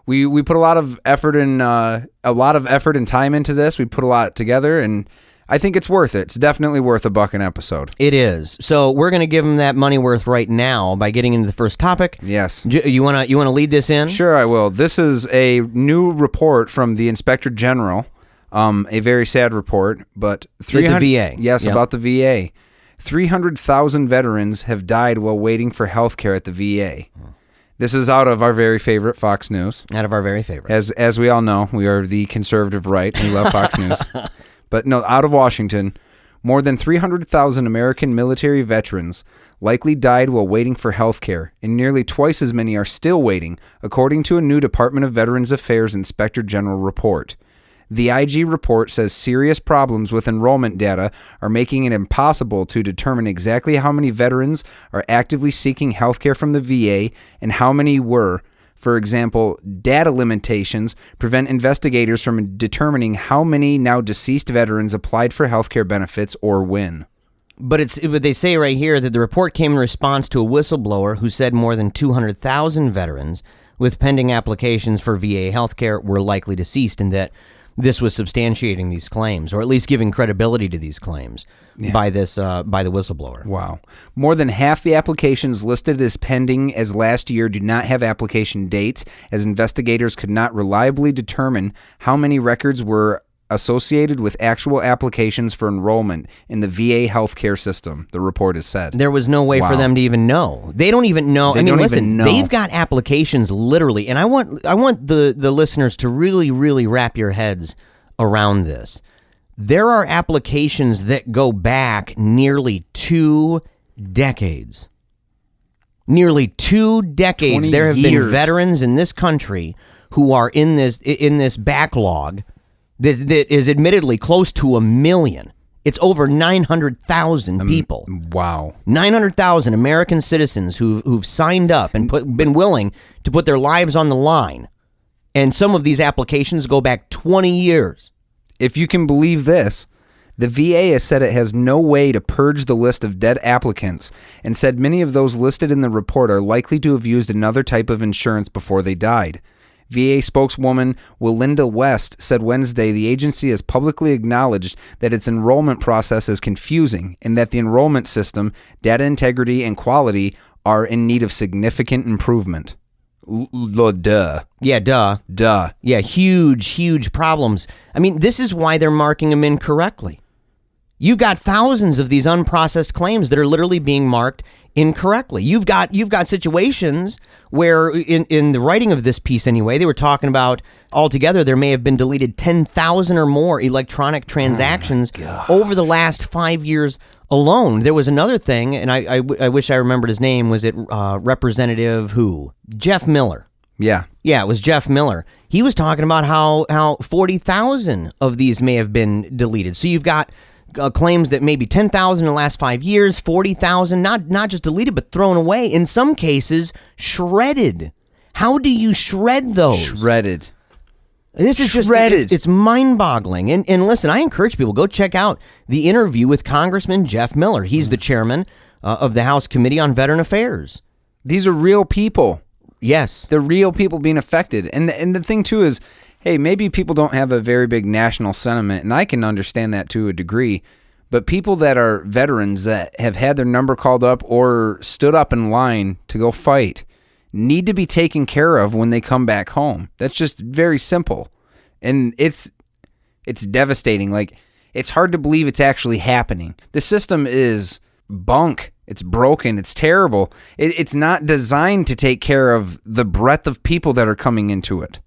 we put a lot of effort and time into this. We put a lot together, and I think it's worth it. It's definitely worth $1 an episode. It is. So we're going to give them that money worth right now by getting into the first topic. Yes. You want to lead this in? Sure, I will. This is a new report from the Inspector General. A very sad report, but the VA. Yes, yep. About the VA. 300,000 veterans have died while waiting for health care at the VA. This is out of our very favorite Fox News. Out of our very favorite. As we all know, we are the conservative right. We love Fox News. But no, out of Washington, more than 300,000 American military veterans likely died while waiting for health care, and nearly twice as many are still waiting, according to a new Department of Veterans Affairs Inspector General report. The IG report says serious problems with enrollment data are making it impossible to determine exactly how many veterans are actively seeking health care from the VA and how many were. For example, data limitations prevent investigators from determining how many now deceased veterans applied for health care benefits or when. But they say right here that the report came in response to a whistleblower who said more than 200,000 veterans with pending applications for VA health care were likely deceased, and that this was substantiating these claims, or at least giving credibility to these claims by the whistleblower. Wow. More than half the applications listed as pending as last year do not have application dates, as investigators could not reliably determine how many records were associated with actual applications for enrollment in the VA healthcare system, the report has said. There was no way for them to even know. They don't even know. Listen, they've got applications literally, and I want the listeners to really, really wrap your heads around this. There are applications that go back nearly 2 decades. Nearly 2 decades. There have been veterans in this country who are in this backlog that is admittedly close to 1 million. It's over 900,000 people. Wow. 900,000 American citizens who've signed up and been willing to put their lives on the line. And some of these applications go back 20 years. If you can believe this, the VA has said it has no way to purge the list of dead applicants, and said many of those listed in the report are likely to have used another type of insurance before they died. VA spokeswoman Willinda West said Wednesday the agency has publicly acknowledged that its enrollment process is confusing and that the enrollment system, data integrity, and quality are in need of significant improvement. Duh. Yeah, duh. Duh. Yeah, huge problems. I mean, this is why they're marking them incorrectly. You've got thousands of these unprocessed claims that are literally being marked incorrectly. You've got situations where in the writing of this piece anyway, they were talking about altogether there may have been deleted 10,000 or more electronic transactions over the last 5 years alone. There was another thing, and I wish I remembered his name. Was it Representative who? Jeff Miller. Yeah, it was Jeff Miller. He was talking about how 40,000 of these may have been deleted. So you've got claims that maybe 10,000 in the last 5 years, 40,000, not just deleted, but thrown away. In some cases, shredded. How do you shred those? Shredded. This is shredded. It's mind-boggling. And listen, I encourage people, go check out the interview with Congressman Jeff Miller. He's the chairman of the House Committee on Veteran Affairs. These are real people. Yes. They're real people being affected. And the thing, too, is, hey, maybe people don't have a very big national sentiment, and I can understand that to a degree, but people that are veterans that have had their number called up or stood up in line to go fight need to be taken care of when they come back home. That's just very simple. And it's devastating. Like, it's hard to believe it's actually happening. The system is bunk. It's broken. It's terrible. It's not designed to take care of the breadth of people that are coming into it.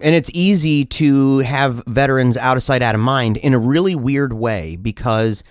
And it's easy to have veterans out of sight, out of mind in a really weird way, because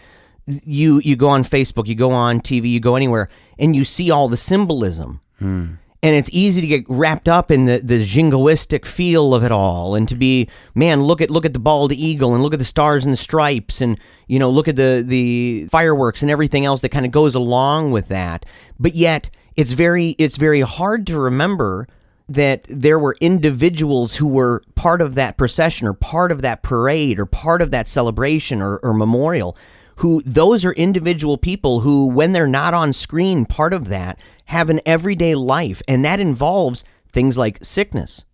you go on Facebook, you go on TV, you go anywhere, and you see all the symbolism. And it's easy to get wrapped up in the jingoistic feel of it all, and to be, man, look at the bald eagle, and look at the stars and the stripes, and look at the fireworks and everything else that kind of goes along with that. But yet, it's very hard to remember that there were individuals who were part of that procession, or part of that parade, or part of that celebration or memorial, who those are individual people who, when they're not on screen, part of that, have an everyday life. And that involves things like sickness,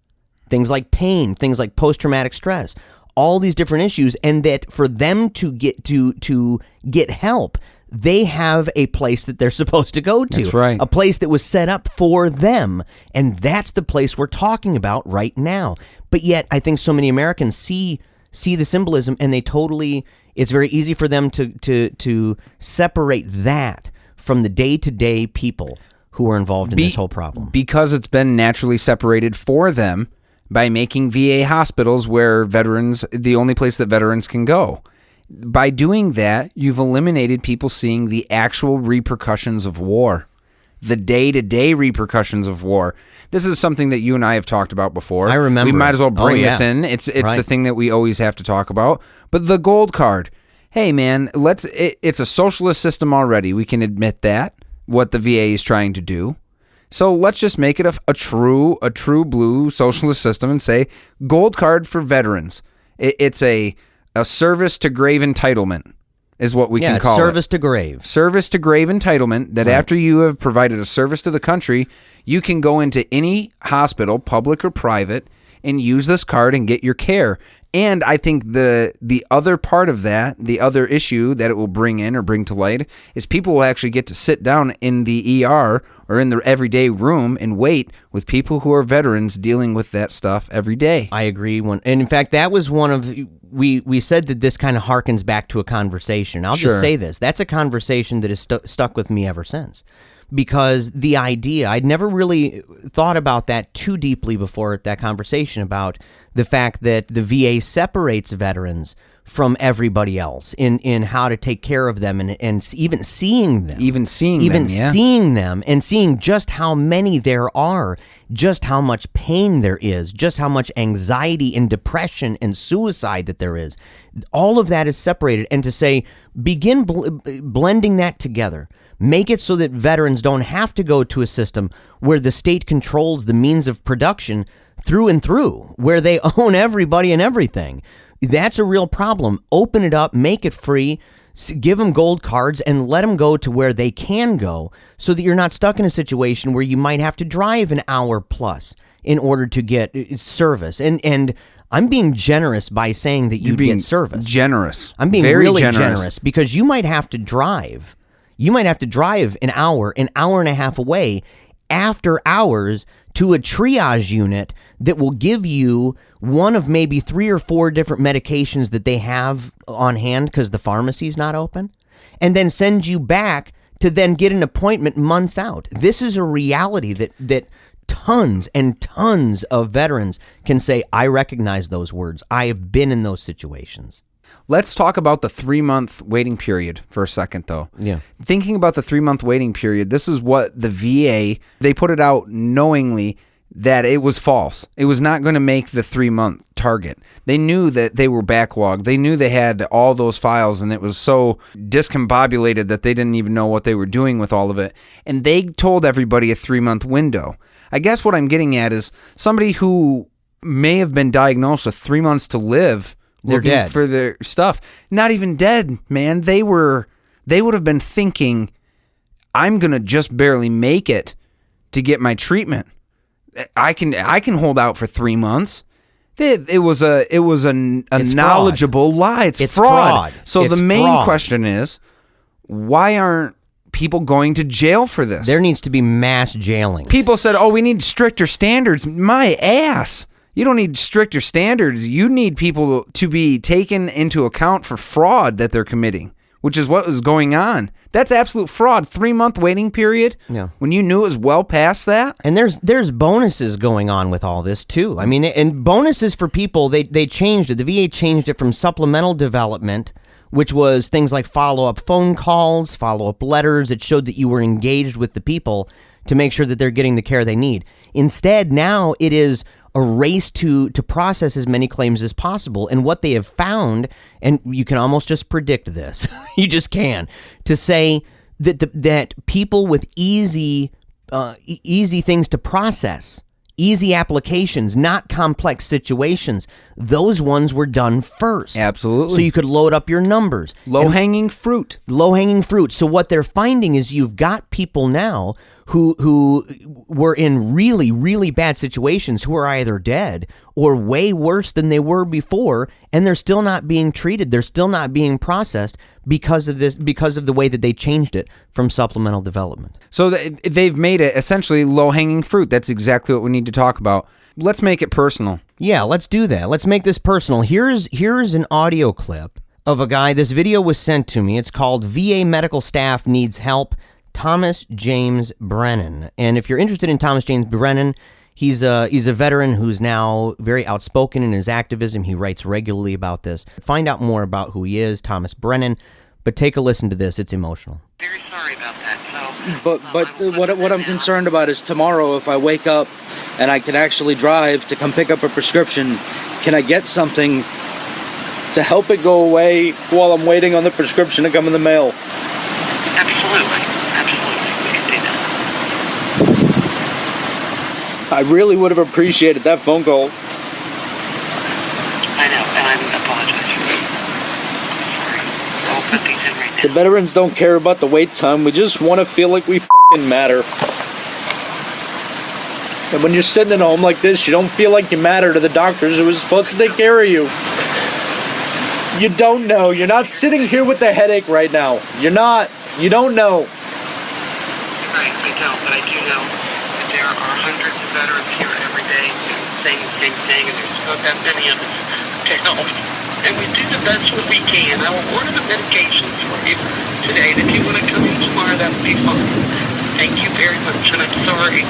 things like pain, things like post-traumatic stress, all these different issues, and that for them to get help, they have a place that they're supposed to go to. That's right. A place that was set up for them, and that's the place we're talking about right now. But yet, I think so many Americans see the symbolism, and it's very easy for them to separate that from the day-to-day people who are involved in this whole problem. Because it's been naturally separated for them by making VA hospitals where the only place that veterans can go. By doing that, you've eliminated people seeing the actual repercussions of war, the day-to-day repercussions of war. This is something that you and I have talked about before. I remember. We might as well bring this in. It's Right. the thing that we always have to talk about. But the gold card. Hey, man, it's a socialist system already. We can admit that, what the VA is trying to do. So let's just make it a true blue socialist system and say gold card for veterans. It's a service to grave entitlement is what we can call it. Service to grave. Service to grave entitlement, that after you have provided a service to the country, you can go into any hospital, public or private, and use this card and get your care. And I think the other part of that, the other issue that it will bring in or bring to light, is people will actually get to sit down in the ER or in their everyday room and wait with people who are veterans dealing with that stuff every day. I agree. And in fact, that was one of we said that this kind of harkens back to a conversation. I'll just say this: that's a conversation that has stuck with me ever since. Because the idea, I'd never really thought about that too deeply before that conversation about the fact that the VA separates veterans from everybody else in how to take care of them and even seeing them. Seeing them and seeing just how many there are, just how much pain there is, just how much anxiety and depression and suicide that there is. All of that is separated. And to say, begin blending that together. Make it so that veterans don't have to go to a system where the state controls the means of production through and through, where they own everybody and everything. That's a real problem. Open it up, make it free, give them gold cards, and let them go to where they can go so that you're not stuck in a situation where you might have to drive an hour plus in order to get service. And I'm being generous by saying that you get service. Generous. I'm being very really generous because you might have to drive. You might have to drive an hour and a half away after hours to a triage unit that will give you one of maybe 3 or 4 different medications that they have on hand because the pharmacy's not open, and then send you back to then get an appointment months out. This is a reality that tons and tons of veterans can say, I recognize those words. I have been in those situations. Let's talk about the 3-month waiting period for a second, though. Yeah. Thinking about the 3-month waiting period, this is what the VA, they put it out knowingly that it was false. It was not going to make the 3-month target. They knew that they were backlogged. They knew they had all those files, and it was so discombobulated that they didn't even know what they were doing with all of it. And they told everybody a 3-month window. I guess what I'm getting at is somebody who may have been diagnosed with 3 months to live, they're looking dead. for their stuff. Not even dead, man. They would have been thinking, I'm going to just barely make it to get my treatment. I can hold out for 3 months. It was a knowledgeable lie. It's fraud. So the main question is, why aren't people going to jail for this? There needs to be mass jailing. People said, oh, we need stricter standards. My ass. You don't need stricter standards. You need people to be taken into account for fraud that they're committing, which is what was going on. That's absolute fraud. 3-month waiting period. Yeah. When you knew it was well past that. And there's bonuses going on with all this too. I mean, and bonuses for people, they changed it. The VA changed it from supplemental development, which was things like follow-up phone calls, follow-up letters that showed that you were engaged with the people to make sure that they're getting the care they need. Instead, now it is a race to process as many claims as possible. And what they have found, and you can almost just predict this, you just can, to say that that people with easy things to process, easy applications, not complex situations, those ones were done first. Absolutely. So you could load up your numbers. Low-hanging fruit. Low-hanging fruit. So what they're finding is you've got people now who were in really, really bad situations, who are either dead or way worse than they were before, and they're still not being treated. They're still not being processed because of this, because of the way that they changed it from supplemental development. So they've made it essentially low-hanging fruit. That's exactly what we need to talk about. Let's make it personal. Yeah, let's do that. Let's make this personal. Here's an audio clip of a guy. This video was sent to me. It's called VA Medical Staff Needs Help, Thomas James Brennan. And if you're interested in Thomas James Brennan, he's a veteran who's now very outspoken in his activism. He writes regularly about this. Find out more about who he is, Thomas Brennan. But take a listen to this. It's emotional. Very sorry about that. But what I'm concerned about is tomorrow, if I wake up and I can actually drive to come pick up a prescription, can I get something to help it go away while I'm waiting on the prescription to come in the mail? Absolutely. We can do that. I really would have appreciated that phone call. I know, and I apologize. Sorry. I'll put these in right now. The veterans don't care about the wait time. We just want to feel like we fucking matter. And when you're sitting at home like this, you don't feel like you matter to the doctors who were supposed to take care of you. You don't know. You're not sitting here with a headache right now. You're not. You don't know. Right, I don't, but I do know that there are hundreds of veterans here every day saying the same thing, and there's not that many of us to help. And we do the best what we can. I will order the medications for you today, and if you want to come in tomorrow, that would be fine. Thank you very much, and I'm sorry.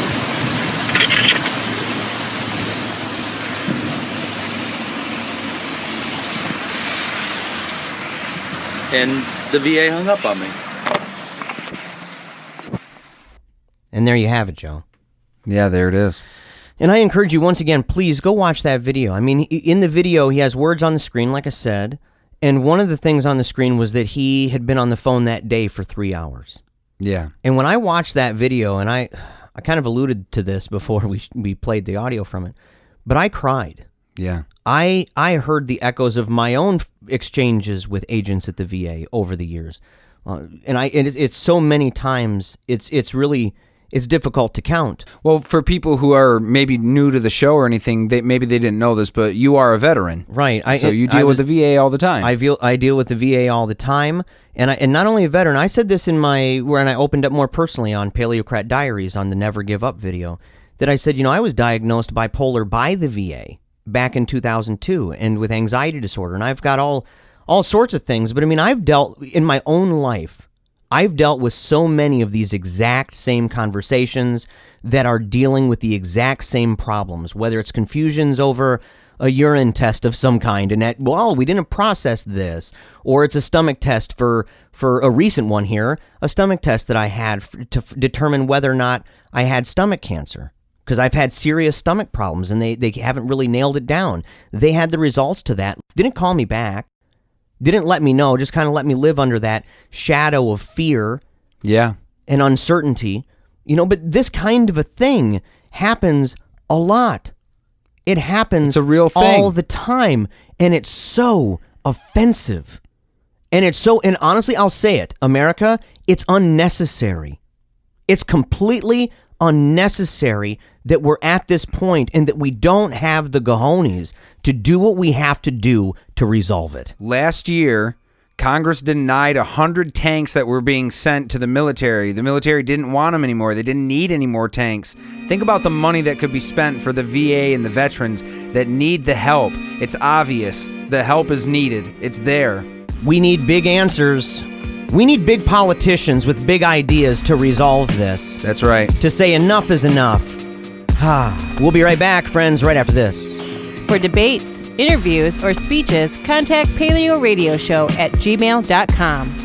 And the VA hung up on me. And there you have it, Joe. Yeah, there it is. And I encourage you, once again, please go watch that video. I mean, in the video, he has words on the screen, like I said, and one of the things on the screen was that he had been on the phone that day for 3 hours. Yeah. And when I watched that video, and I kind of alluded to this before we played the audio from it, but I cried. Yeah. I heard the echoes of my own exchanges with agents at the VA over the years. It's so many times, it's really... It's difficult to count. Well, for people who are maybe new to the show or anything, maybe they didn't know this, but you are a veteran. Right. So you deal with the VA all the time. I deal with the VA all the time. And not only a veteran, I said this when I opened up more personally on Paleocrat Diaries on the Never Give Up video, that I said, I was diagnosed bipolar by the VA back in 2002 and with anxiety disorder. And I've got all sorts of things. But I mean, I've dealt in my own life. I've dealt with so many of these exact same conversations that are dealing with the exact same problems, whether it's confusions over a urine test of some kind, and that, well, we didn't process this, or it's a stomach test for a recent one here, a stomach test that I had to determine whether or not I had stomach cancer, because I've had serious stomach problems, and they haven't really nailed it down. They had the results to that, didn't call me back, didn't let me know, just kind of let me live under that shadow of fear and uncertainty. But this kind of a thing happens a lot. It happens It's a real thing. all the time, and it's so offensive. And honestly, I'll say it, America, it's unnecessary. It's completely unnecessary that we're at this point and that we don't have the cojones to do what we have to do to resolve it. Last year, Congress denied 100 tanks that were being sent to the military. The military didn't want them anymore. They didn't need any more tanks. Think about the money that could be spent for the VA and the veterans that need the help. It's obvious. The help is needed. It's there. We need big answers. We need big politicians with big ideas to resolve this. That's right. To say enough is enough. We'll be right back, friends, right after this. For debates, interviews, or speeches, contact PaleoRadio Show at gmail.com.